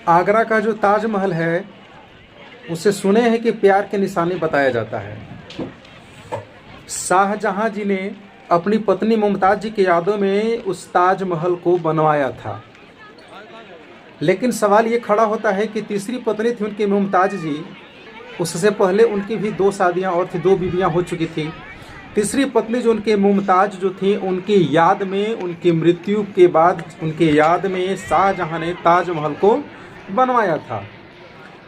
आगरा का जो ताजमहल है उसे सुने हैं कि प्यार के निशानी बताया जाता है। शाहजहां जी ने अपनी पत्नी मुमताज़ जी की यादों में उस ताजमहल को बनवाया था। लेकिन सवाल ये खड़ा होता है कि तीसरी पत्नी थी उनकी मुमताज़ जी, उससे पहले उनकी भी 2 शादियां और थी, 2 बीवियां हो चुकी थी। तीसरी पत्नी जो उनकी मुमताज़ जो थी, उनकी याद में, उनकी मृत्यु के बाद उनकी याद में शाहजहां ने ताजमहल को बनवाया था।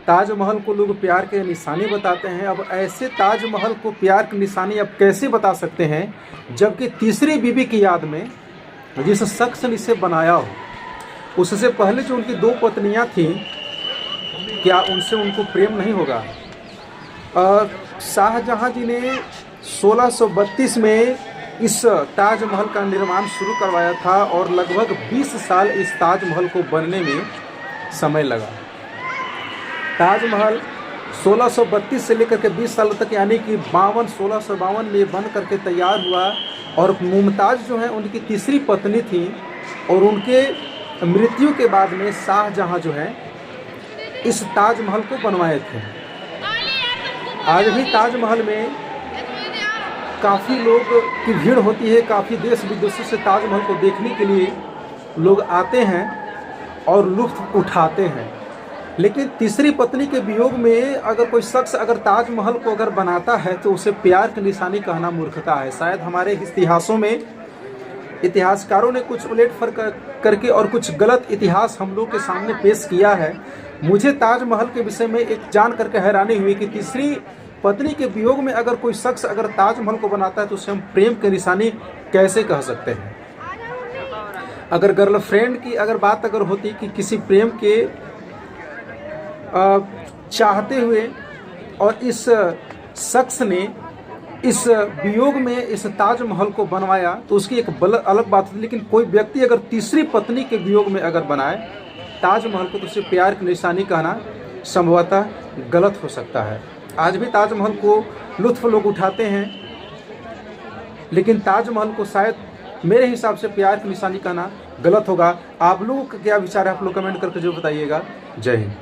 ताजमहल को लोग प्यार के निशानी बताते हैं। अब ऐसे ताजमहल को प्यार की निशानी अब कैसे बता सकते हैं जबकि तीसरी बीवी की याद में जिस शख्स ने इसे बनाया हो, उससे पहले जो उनकी 2 पत्नियां थीं, क्या उनसे उनको प्रेम नहीं होगा? शाहजहां जी ने 1632 में इस ताजमहल का निर्माण शुरू करवाया था और लगभग 20 साल इस ताजमहल को बनने में समय लगा। ताजमहल 1632 से लेकर के 20 साल तक, यानी कि 1652 में बन करके तैयार हुआ। और मुमताज़ जो है उनकी तीसरी पत्नी थी और उनके मृत्यु के बाद में शाहजहां जो है इस ताजमहल को बनवाए थे। आज भी ताजमहल में काफ़ी लोग की भीड़ होती है, काफ़ी देश विदेशों से ताजमहल को देखने के लिए लोग आते हैं और लुत्फ़ उठाते हैं। लेकिन तीसरी पत्नी के वियोग में अगर कोई शख्स अगर ताजमहल को अगर बनाता है तो उसे प्यार की निशानी कहना मूर्खता है। शायद हमारे इतिहासों में इतिहासकारों ने कुछ उलट-फर करके और कुछ गलत इतिहास हम लोग के सामने पेश किया है। मुझे ताजमहल के विषय में एक जान करके हैरानी हुई कि तीसरी पत्नी के वियोग में अगर कोई शख्स अगर ताजमहल को बनाता है तो उसे हम प्रेम की निशानी कैसे कह सकते हैं। अगर गर्लफ्रेंड की अगर बात अगर होती कि किसी प्रेम के चाहते हुए और इस शख्स ने इस वियोग में इस ताजमहल को बनवाया तो उसकी एक अलग बात है। लेकिन कोई व्यक्ति अगर तीसरी पत्नी के वियोग में अगर बनाए ताजमहल को तो उसे प्यार की निशानी कहना संभवतः गलत हो सकता है। आज भी ताजमहल को लुत्फ़ लोग उठाते हैं, लेकिन ताजमहल को शायद मेरे हिसाब से प्यार की निशानी कहना गलत होगा। आप लोगों का क्या विचार है, आप लोग कमेंट करके जो बताइएगा। जय हिंद।